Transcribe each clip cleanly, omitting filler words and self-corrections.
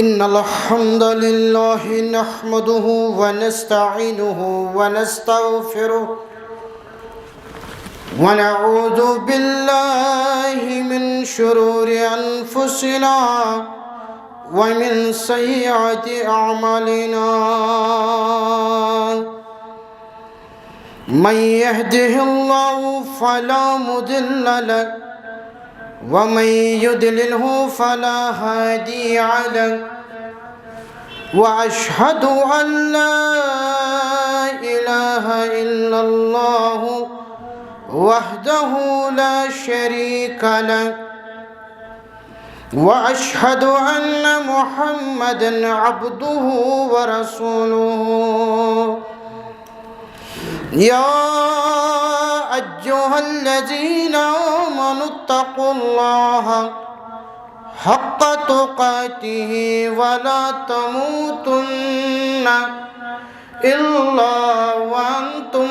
إن الحمد لله نحمده ونستعينه ونستغفره ونعوذ بالله من شرور أنفسنا ومن سيئات أعمالنا من يهده الله فلا مضل له ومن يضلله فلا هادي له وأشهد أن لا إله إلا الله وحده لا شريك له وأشهد أن محمدا عبده ورسوله يا أيها الذين آمنوا اتقوا الله حق تقاته ولا تموتن إلا وأنتم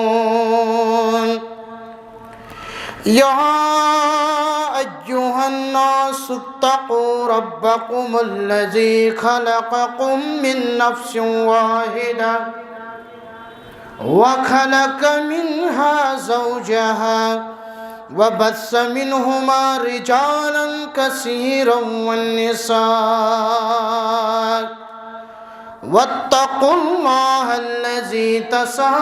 مسلمون يا أيها الناس اتقوا ربكم الذي خلقكم من نفس واحدة وخلق منها زوجها وبث منهما رجالا كثيرا والنساء واتقوا الله الذي تساءلون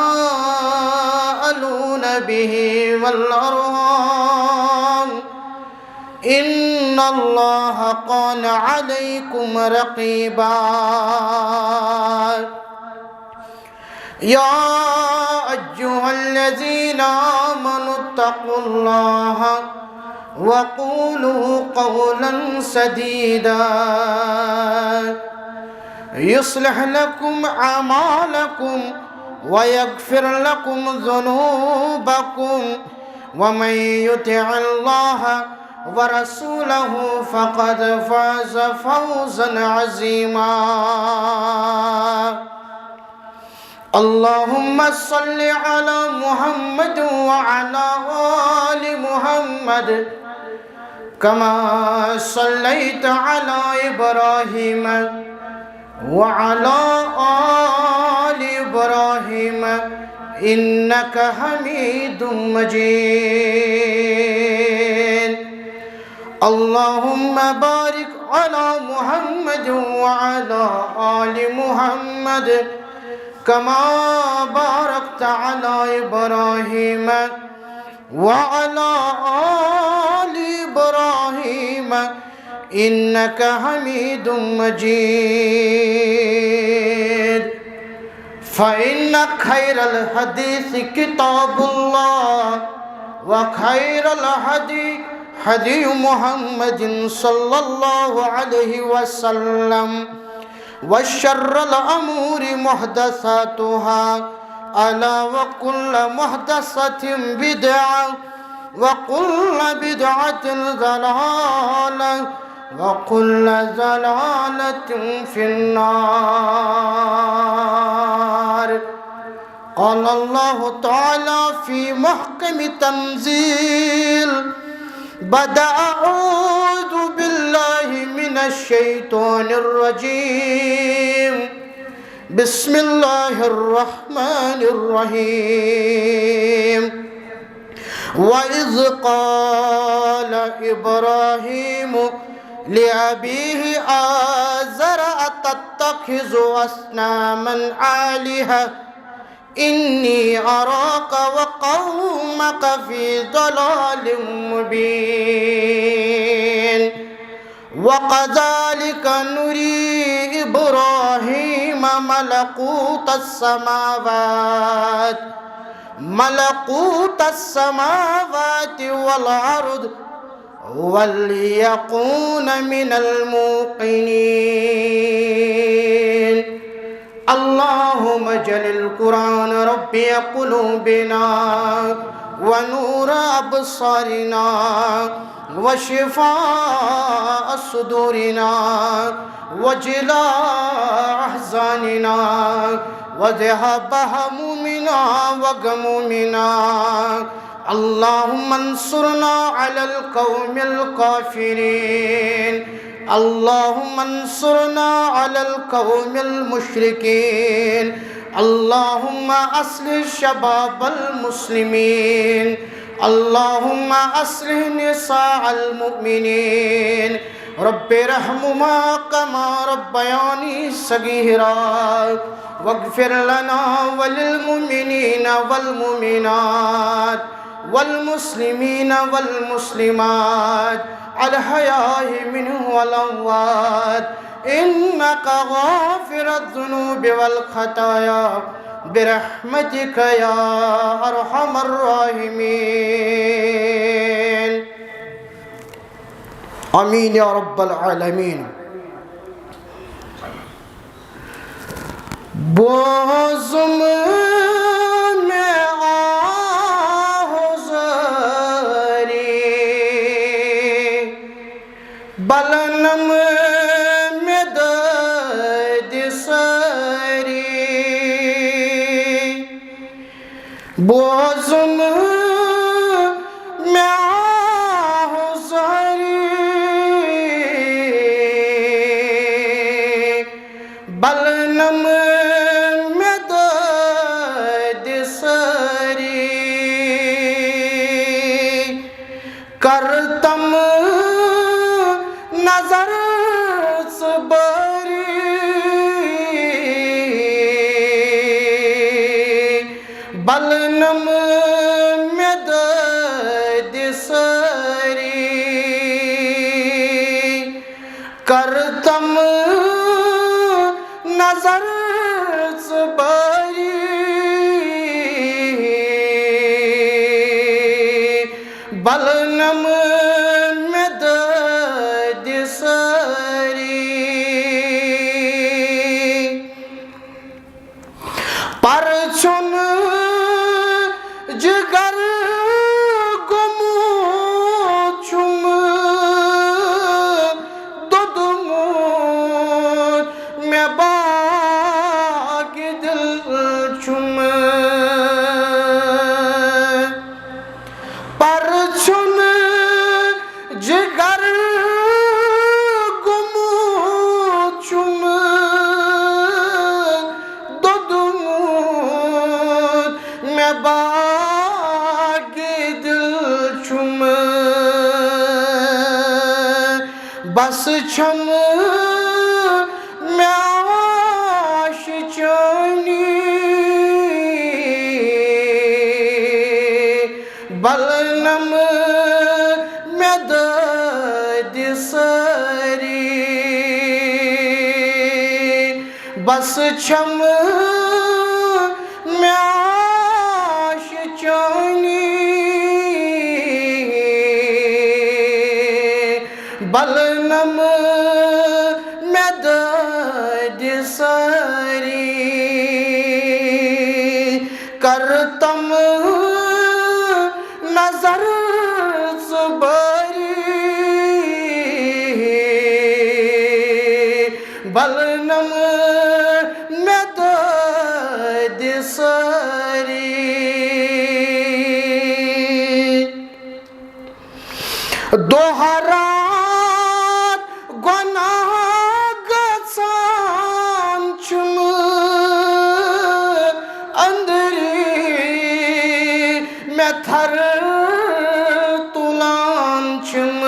به والأرحام إن الله كان عليكم رقيبا يا أيها الذين آمنوا اتقوا الله وقولوا قولا سديدا يصلح لكم أعمالكم ويغفر لكم ذنوبكم ومن يطع الله ورسوله فقد فاز فوزا عظيما اللهم صل على محمد وعلى آل محمد كما صليت على إبراهيم وعلى آل إبراهيم إنك حميد مجيد اللهم بارك على محمد وعلى آل محمد كما باركت على إبراهيم وعلى آل إبراهيم إنك حميد مجيد فإن خير الحديث كتاب الله وخير الهدي هدي محمد صلى الله عليه وسلم وشر الأمور محدثاتها ألا وكل محدثة بدعة وكل بدعة ضلالة وكل ضلالة في النار قال الله تعالى في محكم تنزيل بدأ أعوذ بالله من الشيطان الرجيم بسم الله الرحمن الرحيم وإذ قال إبراهيم لأبيه آزر أتتخذ أصناما آلهة إني أراك وقومك في ضلال مبين وكذلك نري إبراهيم ملكوت السماوات والأرض وليكون من الموقنين اللهم اجعل القرآن ربي قلوبنا ونور أبصارنا وشفاء صدورنا وجلاء أحزاننا وذهاب همومنا وغمومنا اللهم انصرنا على القوم الكافرين اللهم انصرنا على القوم المشركين اللهم أصلح شباب المسلمين اللهم أصلح نساء المؤمنين رب ارحمهما كما ربياني صغيرا واغفر لنا وللمؤمنين والمؤمنات والمسلمين والمسلمات الأحياء منهم والأموات إنك غافر الذنوب والخطايا برحمتك يا أرحم الراحمين آمین یا رب العالمین بوزم میں آہوزاری بلنم میں درد ساری بوزم میں بلنم میں درد سری کرتم نظر صبری بلنم میں درد سری کرتم نظر صبری بلنم میں درد سری پرچون جگر گمو چم دودمون میں پرچون جگر گمو چم دودمون میں باغ دل چم بس چھم میں آش چانی بلنم میں درد سری بس چھم میں آش چانی بلنم میں درد سری کرتم نظر صبری بلنم میں درد سری دوہرات گناہ گژھان چھُم اندری میں تھر تُلان چھُم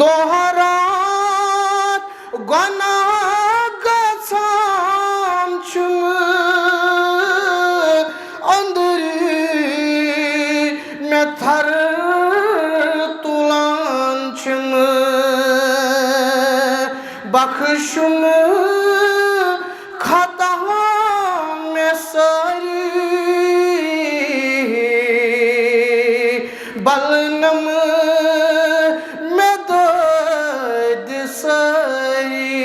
دوہرات گناہ گژھان چھُم اندری میں تھر تُلان چھُم بخشم خطا میں ساری بلنم میں درد سری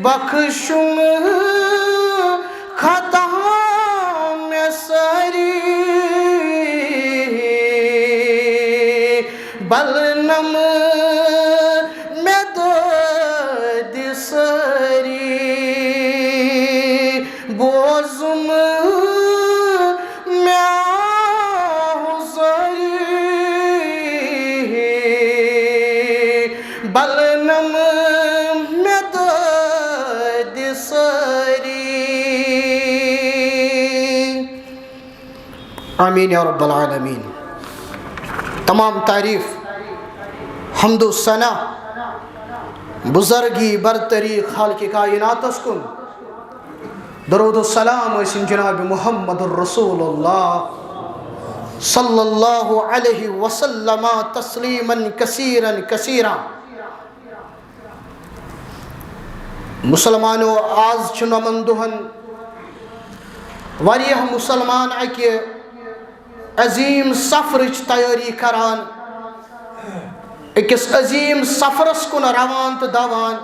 بخشم خطا میں سری بلنم میں درد سری بوزم میں آہوزاری بلنم میں داد ساری. آمین یا رب العالمین. تمام تعریف حمد و ثنا بزرگی برتری خالق کائنات کن. درود و سلام اسن جناب محمد الرسول اللہ صلی اللہ علیہ وسلم تسلیما کثیرا کثیرا. مسلمانو آز چھ نمن دہن واریاہ مسلمان اکہ عظیم سفرچ تیاری کران، اکس عظیم سفرس کن روان تو دوان،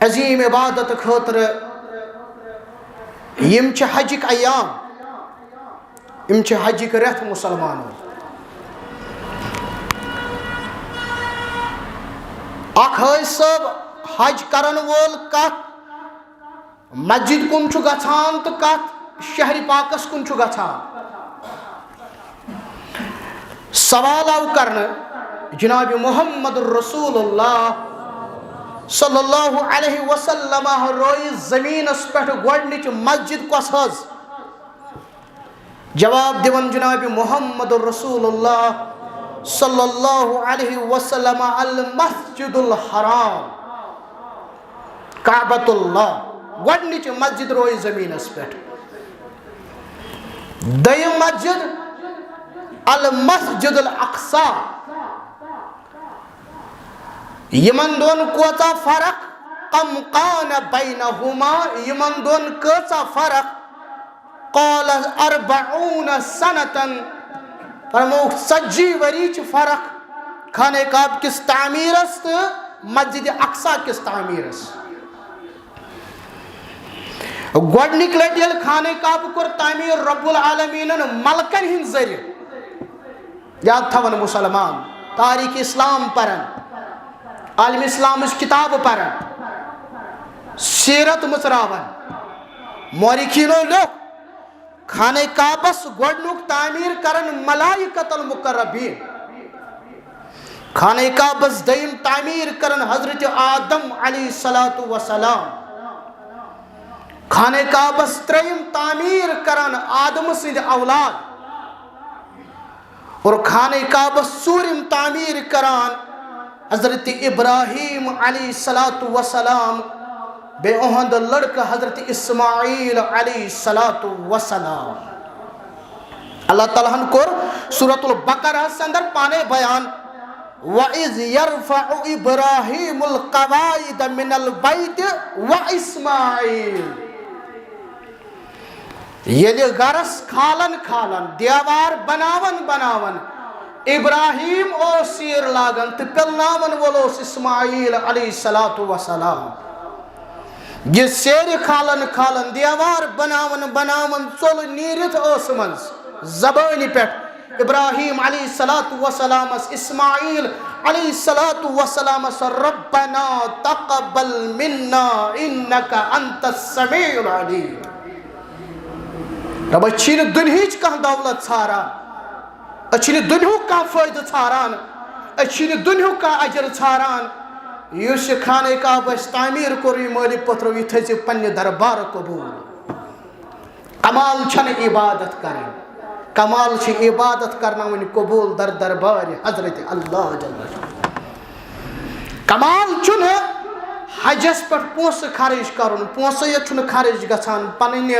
عظیم عبادت خاطر. یم چھ حجک ایام، یم چھ حجک رت مسلمانو. اخ حج صاحب حج کرن وول کت مسجد کن چھ گژھان تو کت شہر پاکس کن چھ گژھان. سوال آو کرنے جناب محمد الرسول اللہ صلی اللہ علیہ وسلم روئی زمین اس پہ گوڑنچ مسجد کس حض. جواب دیون جناب محمد الرسول اللہ صلی اللہ علیہ وسلم المسجد الحرام کعبۃ اللہ. گوڑنچ مسجد روئی زمین اس پہ. دیم مسجد المسجد الاقصی. یمن دون کوتا فرق کم کان بینہما، یمن دون کوتا فرق قال 40 سنتن، فرموک 40 وریچ فرق خانہ کعبہ کس تعمیر است مسجد اقصی کس تعمیر است. گوڑنک لٹیل خانہ کعبہ کور تعمیر رب العالمین ملکن ہن ذریعہ. یاد تھون مسلمان تاریخ اسلام پرن، عالم اسلام اس کتاب پرن، سیرت مصراون. مورخینو لوگ خانہ کعبس گوڑنک تعمیر کرن ملائکۃ المقربین. خانہ کعبس دیم تعمیر کرن حضرت آدم علیہ السلام. خانہ کعبس تریم تعمیر کرن آدم سند اولاد. اور خانہ کعبہ سورم تعمیر کران حضرت ابراہیم علیہ السلام بے اہند لڑکا حضرت اسماعیل علیہ السلام. اللہ تعالیٰ کو سورۃ البقرہ سے اندر پانے بیان وَإِذْ يَرْفَعُ إِبْرَاهِيمُ الْقَوَائِدَ مِنَ الْبَيْتِ وَإِسْمَاعِيلُ. یلی گرس کھالن کھالن دیوار بناون بناون ابراہیم او سیر لاگن تو پلناون ولوس اسماعیل علیہ السلام. یہ سیر کھالن کھالن دیوار بناون بناون چل نیرت اس منز زبانی پیٹ ابراہیم علیہ السلام اسماعیل علیہ السلام ربنا تقبل منا انکا انت السمیع العلیم. رب اچھین دنہیچ کہاں دولت ژھاران، اچھین دنہیو کا فائدہ ژھاران، اچھین دنہیو کا اجر ژھاران. یوش خانہ کعبہ تعمیر کوری مالی پترو یہ تھے پنہ دربار قبول. کمال چھن عبادت کریں، کمال چھ عبادت کرنا ون قبول در دربار حضرت اللہ جل جلالہ. کمال چھن حجس پر پونس خرچ کرن، پونس یہ چھن خرچ گژھان پنن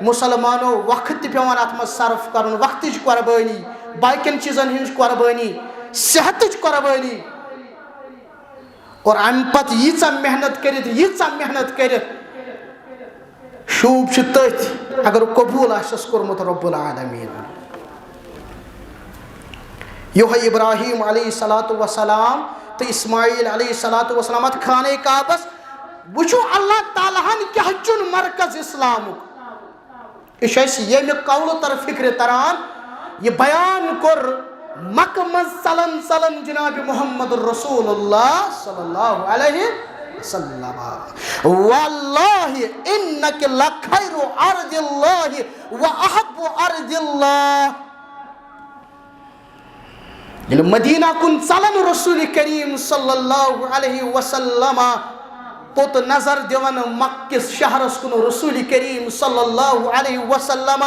مسلمانو وقت پیوان ات مز صرف کرن، وقتچ قربانی، باقین چیزن ہنچ قربانی، صحتچ قربانی. اور ام پت ییژا محنت کرت شوب چھ تتھ اگر قبول آسس کورمت رب العالمین. یہ ابراہیم علیہ السلام تو اسماعیل علیہ السلام ات خانہ کعبس وچھو اللہ تعالیٰ کیا چن مرکز اسلامک. یہ قول تر فکر تران یہ بیان کر مکہ من سلن جناب محمد الرسول اللہ صلی اللہ علیہ وسلم. واللہ انک لخیر ارض اللہ واحب ارض اللہ. ییٚلہِ مدیٖنہ کُن ژلان رسول کریم صلی اللہ علیہ وسلم پوٚت نظر دِوان مکہ کِس شہرس کُن رسول کریم صلی اللہ علیہ وسلم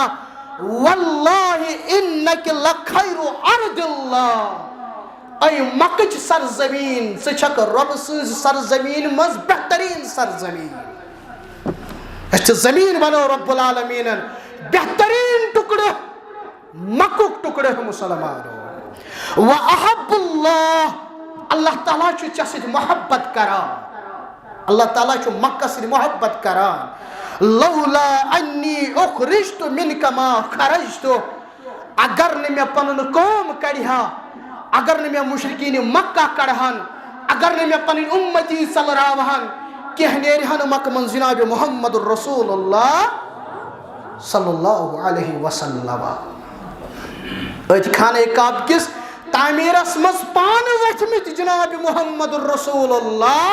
واللہ انک لخیر ارض اللہ اے مکٕچ سرزمین ژٕ چھکھ رۄبہٕ سٕنٛز سرزمین منٛز بہترین سرزمین. أسۍ چھِ زمیٖن بنٲو رۄب العالمیٖنن بہترین ٹُکڑٕ مکُک ٹُکڑٕ مُسلمانو. وَأَحَبُّ اللّٰہ اللہ تعالیٰ چھُ ژےٚ سۭتۍ محبت کران. اللہ تعالیٰ چھُ مکہ سۭتۍ محبت کران. لولا انی اخرجت منک ما خرجت اگر نہٕ مےٚ پنُن قوم کڑِ ہا اگر نہٕ مےٚ مشرکیٖنہِ مکہ کڑہن اگر نہٕ مےٚ پنٕنۍ اُمتی ژلراوہن کینٛہہ نیرہن مکہ منٛز جناب محمد رسول اللہ صلی اللہ علیہ وسلم. أتھۍ خانہ کعبہ کِس تعمیٖرس منٛز پانہٕ ؤتھمٕتۍ جناب محمد رسول اللہ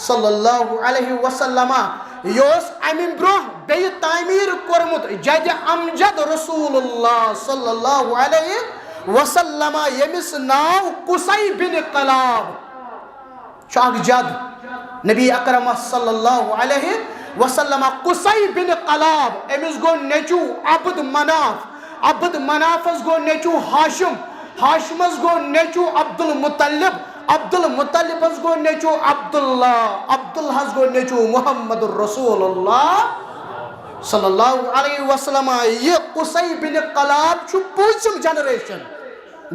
صلی اللہ علیہ وسلم. یہِ اوس امہِ برونٛہہ بیٚیہِ تعمیٖر کوٚرمُت جدِ امجد رسول اللہ صلی اللہ علیہ وسلم ییٚمِس ناو قصی بن کلاب چھُ اکھ جد نبی اکرم صلی اللہ علیہ وسلم. قصی بن کلاب أمِس گوٚو نیٚچوٗ عبد مناف عبد منافس گوٚو نیٚچوٗ ہاشم ہاشمس گوٚو نیٚچوٗ عبد المطلب عبد المطلبس گوٚو نیٚچوٗ عبداللہ عبداللہس گوٚو نیٚچوٗ محمد رسول اللہ صلی اللہ علیہ وسلم. یہِ قصی بن کلاب چھُ پوٗژِم جنریشن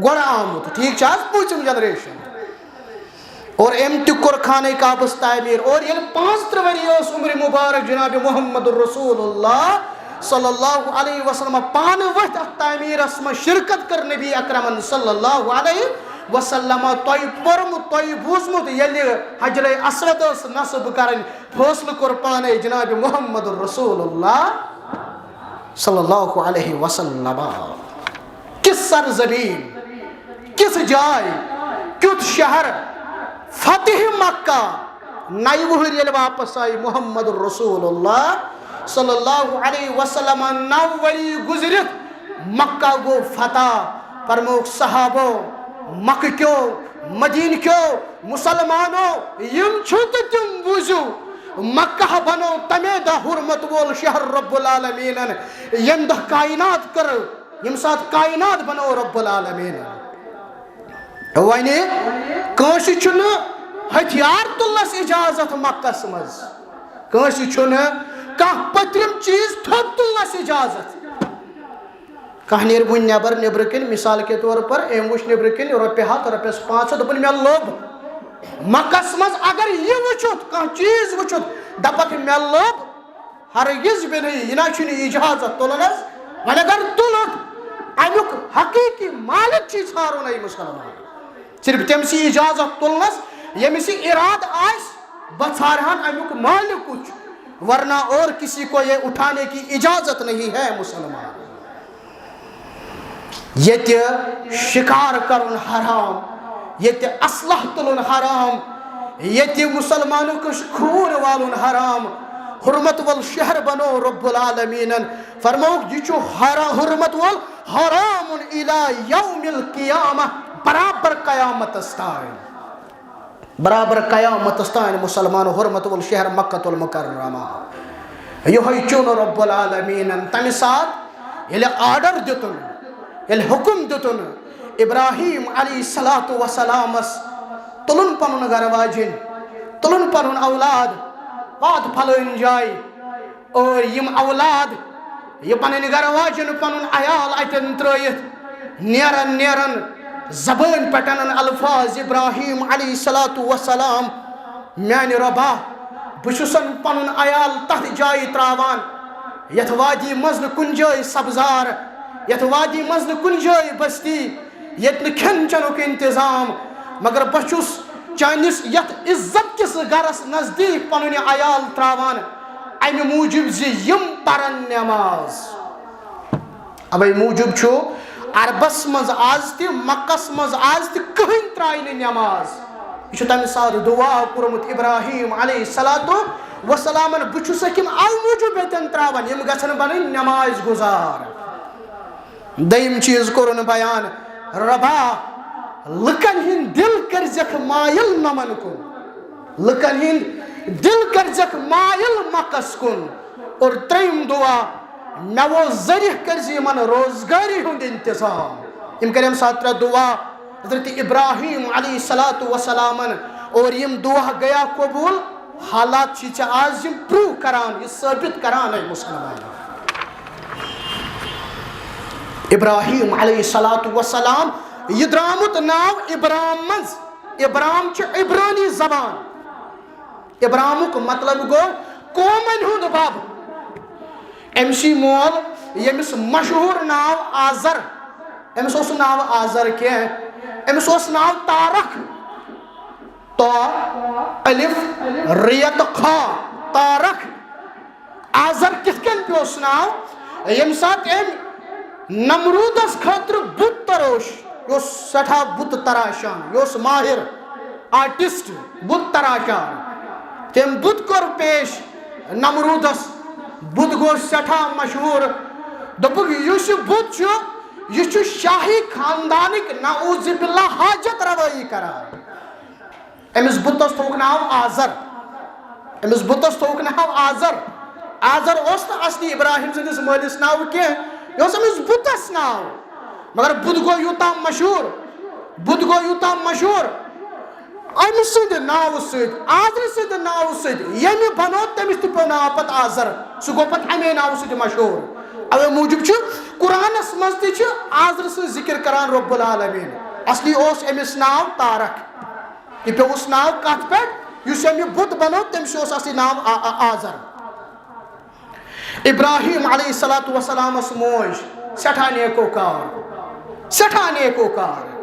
گۄڈٕ آمُت ٹھیٖک چھِ حظ پوٗژِم جنریشن اور أمۍ تہِ کوٚر خانہ کعبس تعمیٖر. اور ییٚلہِ 35 ؤری ٲس عمرِ مُبارک جناب محمد رسول اللہ صلی اللہ علیہ وسلم پانہٕ ؤتھۍ اتھ تعمیٖرس منٛز شرکت کٔر نبی اکرمن صلی اللہ علیہ وسلم. تۄہہِ پوٚرمُت تۄہہِ بوٗزمُت ییٚلہِ حجرے اسود ٲس نصب کرٕنۍ فٲصلہٕ کوٚر پانے جناب محمد رسول اللہ صلی اللہ علیہ وسلم. کِژھ سرزمیٖن کِژھ جاے کیُتھ شہر فتح مکہ. نَیہِ وُہٕرۍ ییٚلہِ واپس آیہِ محمد رسول اللہ صلی اللہ علیہ وسلم 9 ؤری گُزرِتھ مکہ گوٚو فتح. فرمووُکھ صحابو مکہ کیو مدیٖنہ کیو مُسلمانو یِم چھِو تہٕ تِم بوٗزِو مکہ بنوو تمے دۄہ حُرمت وول شہر رب العالمیٖنن ییٚمہِ دۄہ کائنات کٔر ییٚمہِ ساتہٕ کائنات بنوو رب العالمیٖنن. وۄنۍ کٲنٛسہِ چھُنہٕ ہتھیار تُلنس اجازت مکس منٛز کٲنٛسہِ چھُنہٕ کانٛہہ پٔترِم چیٖز تھوٚد تُلنس اجازت. کانٛہہ نیرِ وُنہِ نیٚبرٕ کِنۍ مِثال کے طور پر أمۍ وٕچھ نیٚبرٕ کِنۍ رۄپیہِ 100 رۄپیَس 500 دوٚپُن مےٚ لوٚب. مکس منٛز اگر یہِ وٕچھُتھ کانٛہہ چیٖز وٕچھُتھ دپکھ مےٚ لوٚب ہرگز بھی نہٕ یہِ نہ چھُنہٕ اجازت تُلن حظ. وۄنۍ اگر تُلُتھ امیُک حقیٖقی مالک چھُے ژھانڈُن اے مُسلمان. صرف تٔمسٕے اجازت تُلنس ییٚمِس یہِ اِرادٕ آسہِ بہٕ ژھانڈہن امیُک مالک کُس چھُ ورنہ اور کسی کو یہ اٹھانے کی اجازت نہیں ہے مسلمان. ییٚتہِ شِکار کرُن حرام ییٚتہِ اسلحہ تُلُن حرام ییٚتہِ مُسلمانُک خوٗن والُن حرام. حُرمت وول شہر بنوو رب العالمیٖنن. فرمووُکھ یہِ چھُ حُرمت وول حرامُن الی یوم القیامہ برابر قیامتس تانۍ برابر قیامتس تانۍ مُسلمان حُرمت وول شہر مکۃ المکرمہ. یِہوٚے چُن رب العالمیٖنن. تمہِ ساتہٕ ییٚلہِ آرڈر دِتُن ییٚلہِ حُکُم دِتُن ابراہیٖم علیہ الصلوۃ وسلامس تُلُن پنُن گرٕ واجِنۍ تُلُن پنُن اولاد وات پھلٲنۍ جایہِ اور یِم اولاد یہِ پنٕنۍ گرٕ واجِنۍ پنُن عیال اتٮ۪ن ترٲیِتھ نیرن زبٲنۍ پٮ۪ٹھ انن الفاظ ابراہیٖم علیہ الصلوۃ وسلام میانہِ رۄبا بہٕ چھُسن پنُن عیال تتھ جایہِ تراوان یتھ وادی منٛز نہٕ کُنہِ جایہِ سبزار یتھ وادی منٛز نہٕ کُنہِ جایہِ بستی ییٚتہِ نہٕ کھٮ۪ن چٮ۪نُک انتظام مگر بہٕ چھُس چٲنِس یتھ عزت کِس گرس نزدیٖک پنُن یہِ عیال تراوان امہِ موٗجوٗب زِ یِم پرن نٮ۪ماز. اوے موٗجوٗب چھُ عربس منٛز آز تہِ مکس منٛز آز تہِ کٕہٕنۍ ترایہِ نہٕ نٮ۪ماز. یہِ چھُ تمہِ ساتہٕ دُعا کوٚرمُت ابراہیٖم علیہ الصلوۃ وسلامن بہٕ چھُسکھ یِم امہِ موٗجوٗب ییٚتٮ۪ن تراوان یِم گژھن بنٕنۍ نٮ۪ماز گُزار. دوٚیِم چیٖز کوٚرُن بیان ربا لکن ہند دل کرزک مائل نمن کن لکن ہند دل کرزک مائل مکس کن اور تریم دعا مے وہ ذریعہ کرزی من روزگاری ہند انتظام یم کریم ساترہ دعا حضرت ابراہیم علیہ السلام اور یم دعا گیا قبول حالات چیچ آج یم پروو کران یہ ثابت کران ہے مسلمان ابراہیم علیہ السلام یہ درامت ناو ابرام منز ابرام چھ عبرانی زبان ابرام کو مطلب گو قومن ہند باب امسی مول یمس مشہور ناو آزر امس اس ناو آزر کے امس اس ناو تارک تو الف ریت خا تارک آزر کس کن پہ اس ناو یم سات ام نمرودس خاطر بت تروش یوس سٹھا بت تراشان یوس ماہر آرٹسٹ بت تراشان تم بت کر پیش نمرودس بت گو سٹھا مشہور دپک یوس بت چھو یہ چھو شاہی خاندانک نعوذ باللہ حاجت روائی کران امس بتس تھوک ناو آزر امس بتس تھوک ناو آزر آزر اوس نا اصلی ابراہیم سندس مالس ناو کی یوس امس بتس ناو مگر بت گو یوتا مشہور بت گو یوتا مشہور ام سید ناو سید آزر سید ناو سید یمی بنو تمس تہ پو ناو پت آزر سہ گو پت امی ناو سید مشہور اوے موجب چھ قرآنس مز تہ چھ آزر سے ذکر کران رب العالمین اصلی اوس امس ناو تارک یہ پہ اس ناو کت پہ اس امی بت بنو تمس اوس اصلی ناو آزر ابراہیم علیہ السلام اس موج سٹھا نیکوکار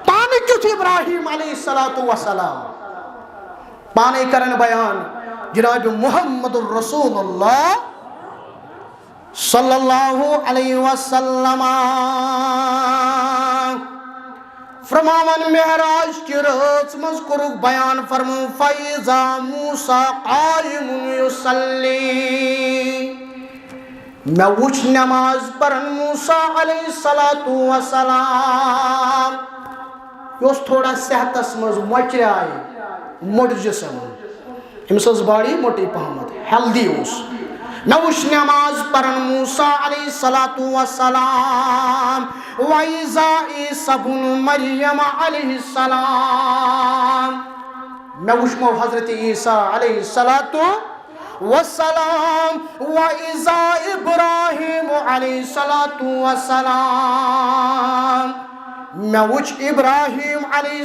پانے کیوں تھی ابراہیم علیہ السلام پانے کرن بیان جناب محمد الرسول اللہ صلی اللہ علیہ وسلم فرماون معراج کی رات مز کرک بیان فرمو فیضا موسیٰ قائم یصلی میں وچھ نماز پرن موسیٰ علیہ السلام یہ تھوڑا صحتس مز مچر آئی موٹ جسم امس باڑی موٹی پہمت ہیلدی اس میں وچھ نماز پرن موسیٰ علیہ السلام وَإِذَا عِيسَى ابْنُ مَرْيَمَ علیہ السلام میں وچھ مو حضرت عیسیٰ علیہ السلام وَإِذَا إِبْرَاهِيمُ علیہ السلام میں وچھ ابراہیم علیہ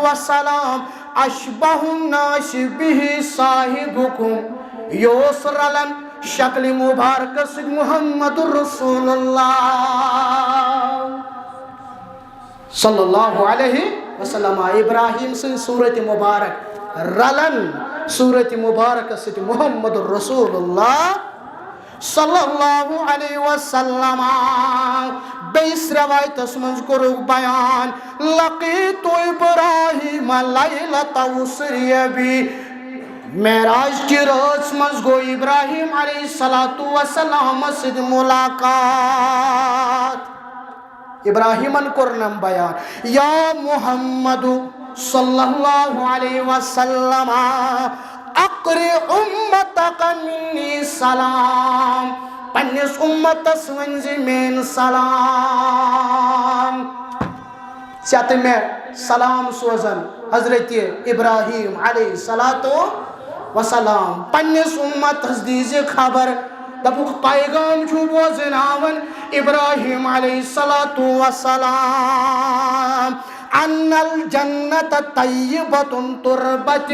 السلام اشبہ الناس بہ صاحبکم یوسرلن شکل مبارک سے محمد الرسول اللہ صلی اللہ علیہ وسلم ابراہیم سے صورت مبارک رلن صورت مبارک سے محمد الرسول اللہ صلی اللہ علیہ وسلم بیس روایت اسمنز کرو بیان لقیت ابراہیم لیلت اسری بی معراج کی رات مز گو ابراہیم علیہ السلام سے ملاقات ابراہیمن کرنم بیان یا محمد صلی اللہ علیہ وسلم اقری امتک منی سلام پنیس امتس ونزی من سلام سیات میں سلام سوزن حضرت ابراہیم علیہ السلام پنیس امت حضدیز خبر دبوک پیغام چھو بوزناون ابراہیم علیہ السلام ان الجنت طیبت تربت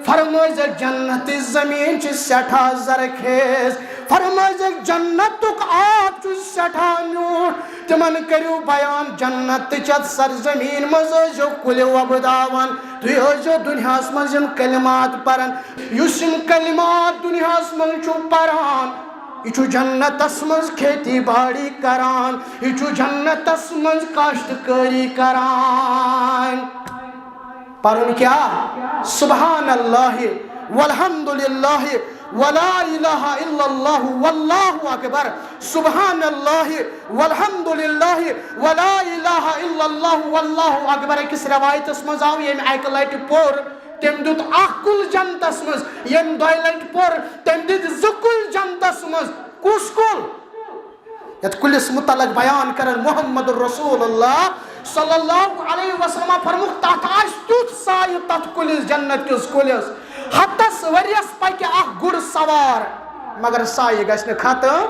فرمائز جنت زمین چھ سٹھا زرخیز فرمائز جنت تک آپ چھ سٹھا میوٹ تمن کریو بیان جنت چت سرزمین مزو کل وبداون تو دنیا مزن کلمات پرن یسن کلمات دنیا من چھو پران یہ جنت مز کھیتی باڑی کران یہ جنت مز کاشتکاری کران پرن کیا سبحان اللہ والحمدللہ ولا الہ الا اللہ واللہ اکبر سبحان اللہ والحمدللہ ولا الہ الہ الا اللہ واللہ اکبر اکس روایتس مز آو یم اکہ لٹہ پور تم دت اخ کل جنتس مز یم دۄیہِ لٹہ پور تم دت زٕ کل جنتس مز کس کل یت کلس متعلق بیان کرن محمد رسول اللہ صلی اللہ علیہ وسلم فرموک تات آس تیُتھ سایہ تت کلس جنت کس کلس ہتس ؤریس پکہ اخ گر سوار مگر سایہ گژھِ نہٕ ختم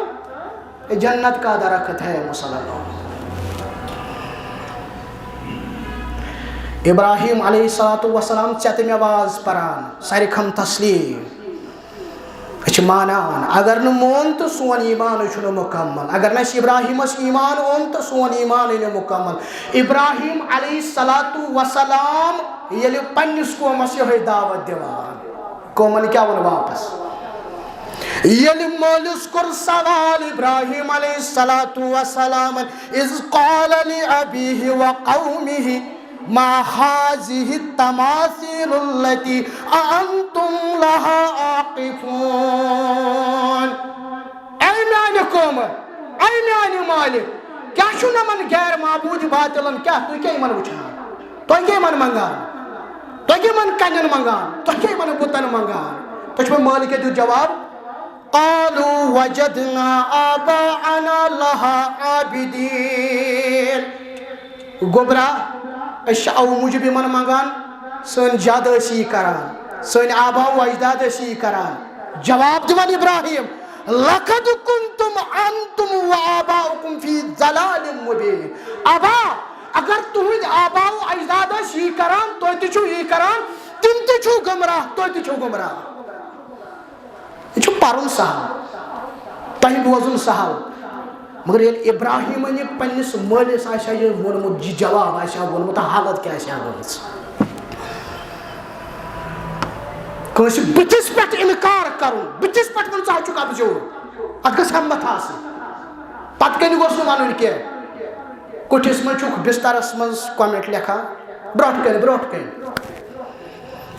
یہ جنت کا درخت ہے مسلمانوں. ابراہیم علیہ السلام چتم آواز پران ساری کھم تسلیم اچھ مانان اگر نہ مون تو سون ایمان چھُنہٕ مکمل اگر نہ ابراہیمس ایمان اون تو سون ایمان نہ مکمل. ابراہیم علیہ السلام ییٚلہِ پننس قومس یہ دعوت دیوان قومن کیا ون واپس ییٚلہِ مٲلِس کوٚر سوال ابراہیم علیہ السلام اذ قال لأبیہ وقومہ ما هذه التماثيل التي أنتم لها عاقفون. أي میانہ قوم أي میانہ مالک کیا چھُ نمن غیر معبود باطلن کیا تُہۍ کیٛاہ یِمن وٕچھان تُہۍ کیٛاہ یِمن منگان تُہۍ کیٛاہ یِمن کنٮ۪ن منگان تُہۍ کیٛاہ یِمن بُتن منگان تُہۍ چھُو مالکے دیُت جواب قالوا وجدنا آباءنا لها عابدين. گوبرا أسۍ او موجب یِمن منگان سٲنۍ جد ٲسۍ یی کران سٲنۍ آبا و اجداد ٲسۍ یی کران. جواب دِوان ابراہیم لقد كنتم انتم وآباؤكم في ضلال مبين. آبا اگر تُہنٛدۍ آبا و اجداد ٲسۍ یی کران تُہۍ تہِ چھِو یی کران تِم تہِ چھِو گمراہ تُہۍ تہِ چھِو گمراہ. یہ چھُ پرُن سہل تۄہہِ بوزُن سہل مگر ییٚلہِ ابراہیمن یہِ پننس مٲلِس آسہِ یہِ ووٚنمُت یہِ جواب آسہِ ہا ووٚنمُت حالت کیٛاہ آسہِ ہا گٔمٕژ. کٲنٛسہِ بٕتھِس پٮ۪ٹھ اِنکار کرُن بٕتھِس پٮ۪ٹھ ووٚن ژٕ حظ چھُکھ ابزیور اتھ گٔژھ ہمت آسٕنۍ پتہٕ کٔنۍ گوٚژھ نہٕ وَنُن کینٛہہ. کُٹھِس منٛز چھُکھ بسترس منٛز کومنٹ لیکھان برونٛٹھ کَنہِ برونٛٹھ کَنہِ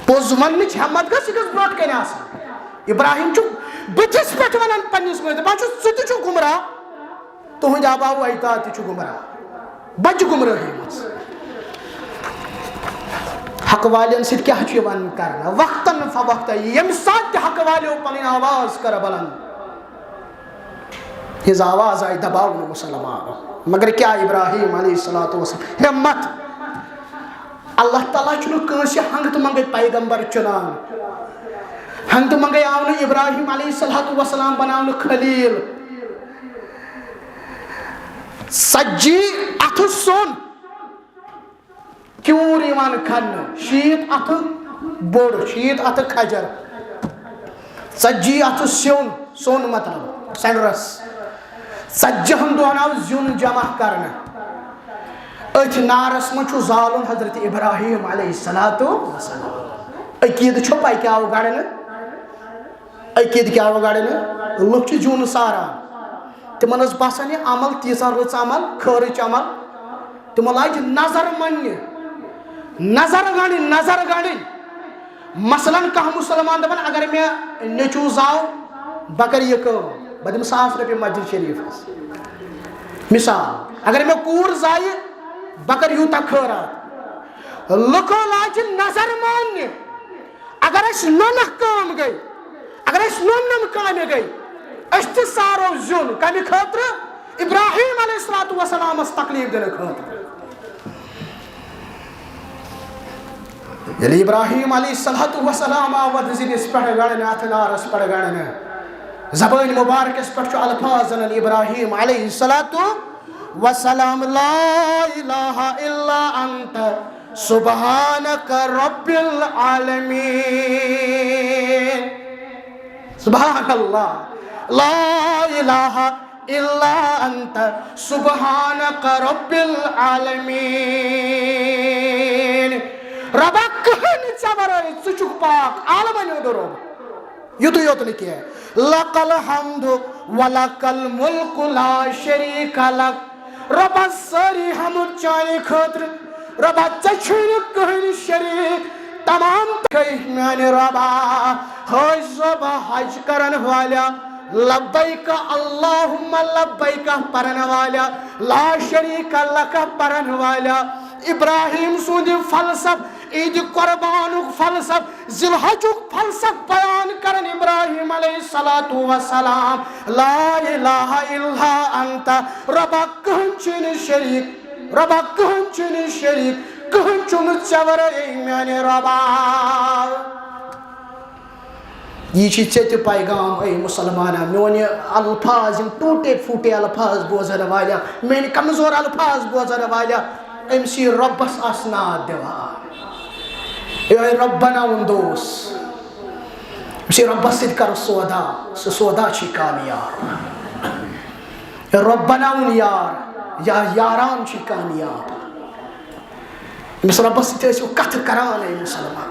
پوٚز وننٕچ ہمت گٔژھ یہِ گٔژھ برونٛٹھ کَنہِ آسٕنۍ. ابراہیم چھُ بٕتھِس پٮ۪ٹھ ونان پننس مٲلِس دپان چھُس ژٕ تہِ چھُکھ گمراہ تُہنٛدۍ آبا و اجداد تہِ چھُ گمراہ بچہِ گمرٲہی منٛز. حق والٮ۪ن سۭتۍ کیٛاہ چھُ یِوان کرنہٕ وقتاً فوقتاً ییٚمہِ ساتہٕ تہِ حق والیو پنٕنۍ آواز کٔر بلند ہِنٛز آواز آیہِ دباونہٕ مُسلمانو مگر کیٛاہ ابراہیم علیہ السلام ہمت. اللہ تعالیٰ چھُنہٕ کٲنٛسہِ ہنگتہٕ منگے پیغمبر چُنان ہنگتہٕ منگے آو نہٕ ابراہیم علیہ السلام بناونہٕ خلیل. ژتجی اتھٕ سۄن کیوٗر یِوان کھننہٕ 60 اتھٕ بوٚڑ 60 اتھٕ کھجر 40 اتھٕ سیُن مطلب سینرس 40 دۄہن آو زیُن جمع کرنہٕ. أتھۍ نارس منٛز چھُ زالُن حضرت ابراہیم علیہ السلام. عقیٖدٕ چھو پاے کیٛاہ آو گڑنہٕ عقیٖدٕ کیٛاہ آو گڑنہٕ لُکھ چھِ زیُن ساران تمن ٲس باسان یہِ عمل تیٖژاہ رٕژ عمل خٲرٕچ عمل تمو لاجہِ نظر مننہِ نظر گنڈٕنۍ مثلاً کانٛہہ مُسلمان دپان اگر مےٚ نیٚچوٗ زاو بہٕ کرٕ یہِ کٲم بہٕ دِمہٕ 1,000 رۄپیہِ مسجد شریٖفس. مثال اگر مےٚ کوٗر زایہِ بہٕ کرٕ یوٗتاہ خٲرات. لُکو لاجہِ نظر ماننہِ اگر أسۍ نۄنَکھ کٲم گٔے اگر أسۍ نۄن کامہِ گٔے أسۍ تہِ سارو زیُن کمہِ خٲطرٕ ابراہیم علیہ السلامس تکلیف دِنہٕ خٲطرٕ. ییٚلہِ ابراہیم علیہ السلام آو وَدٕ زِنِس پٮ۪ٹھ گڑنہٕ اتھٕ نارس پٮ۪ٹھ گڑنہٕ زبٲنۍ مُبارکس پٮ۪ٹھ چھُ الفاظ انان ابراہیم علیہ السلام لا الہ الا انت سبحانک رب العالمین. سبحان اللہ لا الہ الا انت سبحانک رب العالمین. ربا کٕہٕنۍ ژےٚ ورٲے ژٕ چھُکھ پاک عالمن ہُنٛد رۄب. یُتُے یوت نہٕ کینٛہہ لک الحمد ولک الملک لا شریٖک لک. رۄبا سٲری حمد چانہِ خٲطرٕ رۄبا ژےٚ چھُے نہٕ کٕہٕنۍ شریٖک تمام میانہِ رۄبا حج رۄبا حج کرن والیاں لبیک اللہم لبیک پرن والا لا شریک لک پرن والا ابراہیم سند فلسف عید قربانک فلسف ذی الحجک فلسف بیان کرن ابراہیم علیہ الصلوۃ والسلام لا الہ الا انت ربا کہن چن شریک ربا کہن چن شریک کہن چن چور ای میانہ ربا یہ ژےٚ تہِ پیغام اے مسلمانہ میون یہ الفاظ یم ٹوٹے پھوٹے الفاظ بوزن والا میانہ کمزور الفاظ بوزن والا امس یہ ربس اسناد دِوان اے رب بناون دوس امس یہ ربس سۭتۍ کر سودا سُہ سودا چھی کامیاب اے رب بناون یار یا یاران چھی کامیاب امس ربس سۭتۍ ٲسِو کتھ کران اے مسلمان